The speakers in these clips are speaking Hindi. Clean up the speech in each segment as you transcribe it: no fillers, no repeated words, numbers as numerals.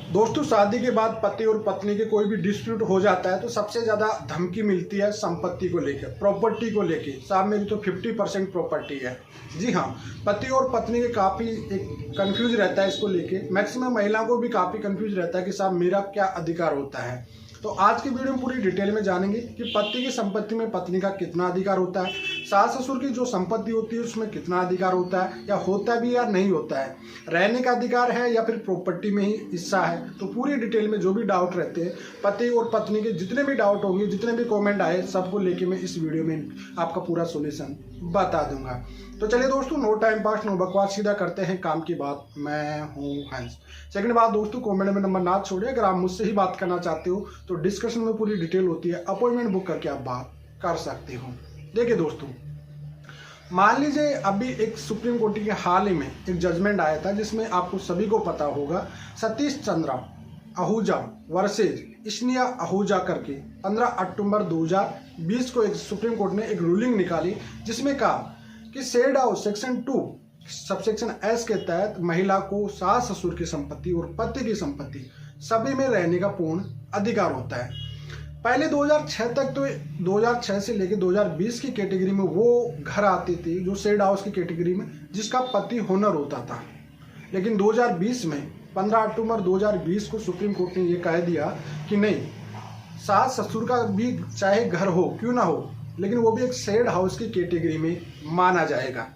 दोस्तों, शादी के बाद पति और पत्नी के कोई भी डिस्प्यूट हो जाता है तो सबसे ज़्यादा धमकी मिलती है संपत्ति को लेकर, प्रॉपर्टी को लेकर। साहब मेरी तो 50% प्रॉपर्टी है। जी हाँ, पति और पत्नी के काफ़ी एक कंफ्यूज रहता है इसको लेके। मैक्सिमम महिलाओं को भी काफ़ी कंफ्यूज रहता है कि साहब मेरा क्या अधिकार होता है। तो आज की वीडियो में पूरी डिटेल में जानेंगे कि पति की संपत्ति में पत्नी का कितना अधिकार होता है, सास ससुर की जो संपत्ति होती है उसमें कितना अधिकार होता है, या होता भी या नहीं होता है, रहने का अधिकार है या फिर प्रॉपर्टी में ही हिस्सा है। तो पूरी डिटेल में जो भी डाउट रहते हैं, पति और पत्नी के जितने भी डाउट होंगे, जितने भी कमेंट आए, सबको लेके मैं इस वीडियो में आपका पूरा सोल्यूशन बता दूंगा। तो चलिए दोस्तों, नो टाइम पास नो बकवास, सीधा करते हैं काम की बात। मैं हूं हंस। सेकंड बात दोस्तों, कमेंट में नंबर ना छोड़िए। अगर आप मुझसे ही बात करना चाहते हो तो डिस्कशन में पूरी डिटेल होती है, अपॉइंटमेंट बुक करके आप बात कर सकते हो। देखिए दोस्तों, मान लीजिए अभी एक सुप्रीम कोर्ट के हाल ही में एक जजमेंट आया था जिसमें आपको सभी को पता होगा, सतीश चंद्रा आहूजा वर्सेज स्नेहा आहूजा करके 15 अक्टूबर 2020 को एक सुप्रीम कोर्ट ने एक रूलिंग निकाली जिसमें कहा कि shed house section 2 subsection S के तहत महिला को सास ससुर की संपत्ति और पति की संपत्ति सभी में रहने का पूर्ण अधिकार होता है। पहले 2006 तक तो 2006 से लेकर 2020 की कैटेगरी में वो घर आते थे जो शेड हाउस की कैटेगरी में जिसका पति ओनर होता था। लेकिन 2020 में 15 अक्टूबर 2020 को सुप्रीम कोर्ट ने ये कह दिया कि नहीं, सास ससुर का भी चाहे घर हो क्यों ना हो, लेकिन वो भी एक शेड हाउस की कैटेगरी में माना जाएगा।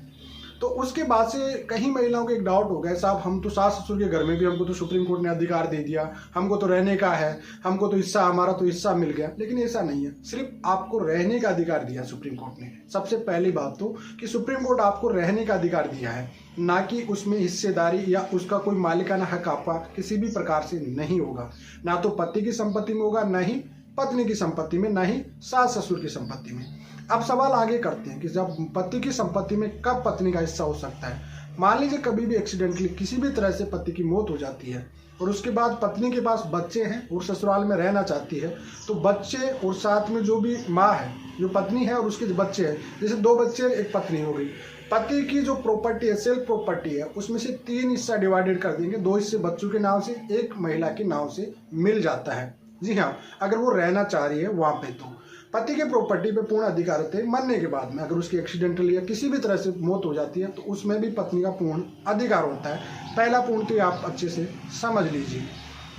तो उसके बाद से कई महिलाओं को एक डाउट हो गया, साहब हम तो सास ससुर के घर में भी हमको तो सुप्रीम कोर्ट ने अधिकार दे दिया, हमको तो रहने का है, हमको तो हिस्सा, हमारा तो हिस्सा मिल गया। लेकिन ऐसा नहीं है, सिर्फ आपको रहने का अधिकार दिया सुप्रीम कोर्ट ने। सबसे पहली बात तो कि सुप्रीम कोर्ट आपको रहने का अधिकार दिया है, ना कि उसमें हिस्सेदारी या उसका कोई मालिकाना हक आपका किसी भी प्रकार से नहीं होगा। ना तो पति की संपत्ति में होगा, ना ही पत्नी की संपत्ति में, ना ही सास ससुर की संपत्ति में। अब सवाल आगे करते हैं कि जब पति की संपत्ति में कब पत्नी का हिस्सा हो सकता है। मान लीजिए कभी भी एक्सीडेंटली किसी भी तरह से पति की मौत हो जाती है और उसके बाद पत्नी के पास बच्चे हैं और ससुराल में रहना चाहती है, तो बच्चे और साथ में जो भी माँ है, जो पत्नी है और उसके जो बच्चे हैं, जैसे 2 बच्चे एक पत्नी हो गई, पति की जो प्रॉपर्टी है, सेल्फ प्रॉपर्टी है, उसमें से 3 हिस्सा डिवाइडेड कर देंगे। 2 हिस्से बच्चों के नाम से, 1 महिला के नाम से मिल जाता है। जी हाँ, अगर वो रहना चाह रही है वहाँ पे तो पति के प्रॉपर्टी पे पूर्ण अधिकार होते हैं। मरने के बाद में अगर उसकी एक्सीडेंटल या किसी भी तरह से मौत हो जाती है तो उसमें भी पत्नी का पूर्ण अधिकार होता है। पहला पॉइंट तो आप अच्छे से समझ लीजिए।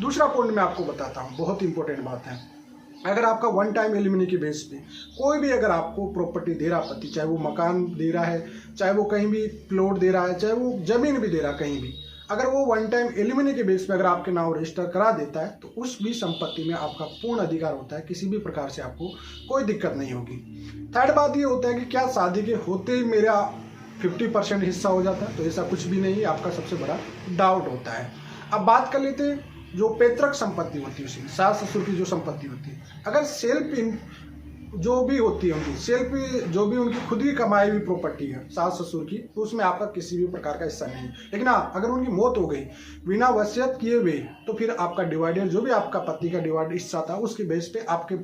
दूसरा पॉइंट मैं आपको बताता हूँ, बहुत इंपॉर्टेंट बात है। अगर आपका वन टाइम एलिमनी के बेस पे कोई भी अगर आपको प्रॉपर्टी दे रहा पति, चाहे वो मकान दे रहा है, चाहे वो कहीं भी प्लॉट दे रहा है, चाहे वो जमीन भी दे रहा है कहीं भी, अगर वो वन टाइम एलिमनी के बेस पे अगर आपके नाम रजिस्टर करा देता है तो उस भी संपत्ति में आपका पूर्ण अधिकार होता है। किसी भी प्रकार से आपको कोई दिक्कत नहीं होगी। थर्ड बात ये होता है कि क्या शादी के होते ही मेरा 50% हिस्सा हो जाता है, तो ऐसा कुछ भी नहीं है, आपका सबसे बड़ा डाउट होता है। अब बात कर लेते हैं जो पैतृक संपत्ति होती है, उसमें सास ससुर की जो संपत्ति होती है, अगर सेल्फ जो भी होती है उनकी सेल्फ, जो भी उनकी खुद की कमाई हुई प्रॉपर्टी है सास ससुर की, तो उसमें आपका किसी भी प्रकार का हिस्सा नहीं है। लेकिन हाँ, अगर उनकी मौत हो गई बिना वसीयत किए हुए, तो फिर आपका डिवाइडेड जो भी आपका पति का डिवाइडेड हिस्सा था उसके बेस पे आपके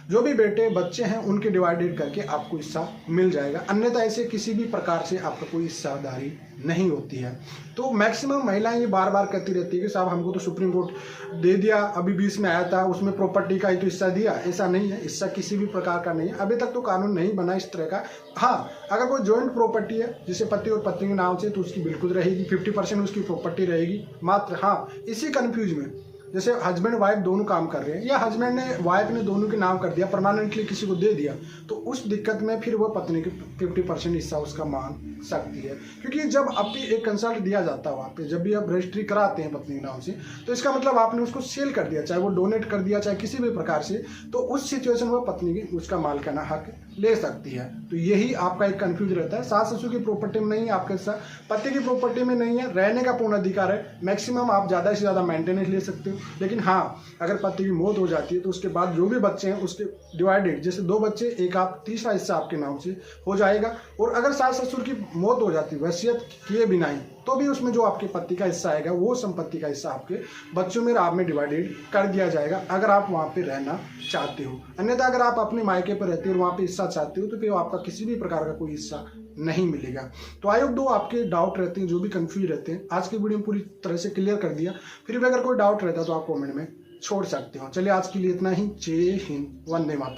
जो भी बेटे बच्चे हैं उनके डिवाइडेड करके आपको हिस्सा मिल जाएगा। अन्यथा ऐसे किसी भी प्रकार से आपका कोई हिस्सादारी नहीं होती है। तो मैक्सिमम महिलाएं ये बार बार कहती रहती है कि साहब हमको तो सुप्रीम कोर्ट दे दिया, अभी 20 में आया था, उसमें प्रॉपर्टी का ही तो हिस्सा दिया। ऐसा नहीं है, हिस्सा किसी भी प्रकार का नहीं है। अभी तक तो कानून नहीं बना इस तरह का। हाँ, अगर कोई जॉइंट प्रॉपर्टी है जिसे पति और पत्नी के नाम से, तो उसकी बिल्कुल रहेगी, 50% उसकी प्रॉपर्टी रहेगी। मात्र हाँ, इसी कन्फ्यूज में जैसे हस्बैंड वाइफ दोनों काम कर रहे हैं, या हस्बैंड ने वाइफ ने दोनों के नाम कर दिया, परमानेंटली किसी को दे दिया, तो उस दिक्कत में फिर वो पत्नी के 50% हिस्सा उसका मान सकती है। क्योंकि जब आपकी एक कंसल्ट दिया जाता है वहाँ पे, जब भी आप रजिस्ट्री कराते हैं पत्नी के नाम से, तो इसका मतलब आपने उसको सेल कर दिया, चाहे वो डोनेट कर दिया, चाहे किसी भी प्रकार से, तो उस सिचुएशन में पत्नी की उसका मालिकाना हक ले सकती है। तो यही आपका एक कंफ्यूज रहता है। सास ससुर की प्रॉपर्टी में नहीं है आपके हिस्सा, पति की प्रॉपर्टी में नहीं है, रहने का पूर्ण अधिकार है। मैक्सिमम आप ज़्यादा से ज़्यादा मेंटेनेंस ले सकते हो। लेकिन हाँ, अगर पति की मौत हो जाती है तो उसके बाद जो भी बच्चे हैं उसके डिवाइडेड, जैसे 2 बच्चे, एक आप, तीसरा हिस्सा आपके नाम से हो जाएगा। और अगर सास ससुर की मौत हो जाती है वसीयत किए बिना ही, तो भी उसमें जो आपके पति का हिस्सा आएगा वो संपत्ति का हिस्सा आपके बच्चों में आप में डिवाइडेड कर दिया जाएगा, अगर आप वहाँ पे रहना चाहते हो। अन्यथा अगर आप अपने मायके पर रहते हो और वहाँ पे हिस्सा चाहते हो तो फिर आपका किसी भी प्रकार का कोई हिस्सा नहीं मिलेगा। तो आई होप दो आपके डाउट रहते हैं, जो भी कंफ्यूज रहते हैं, आज की वीडियो में पूरी तरह से क्लियर कर दिया। फिर भी अगर कोई डाउट रहता है तो आप कॉमेंट में छोड़ सकते हो। चलिए आज के लिए इतना ही। जय हिंद, वंदे मातरम।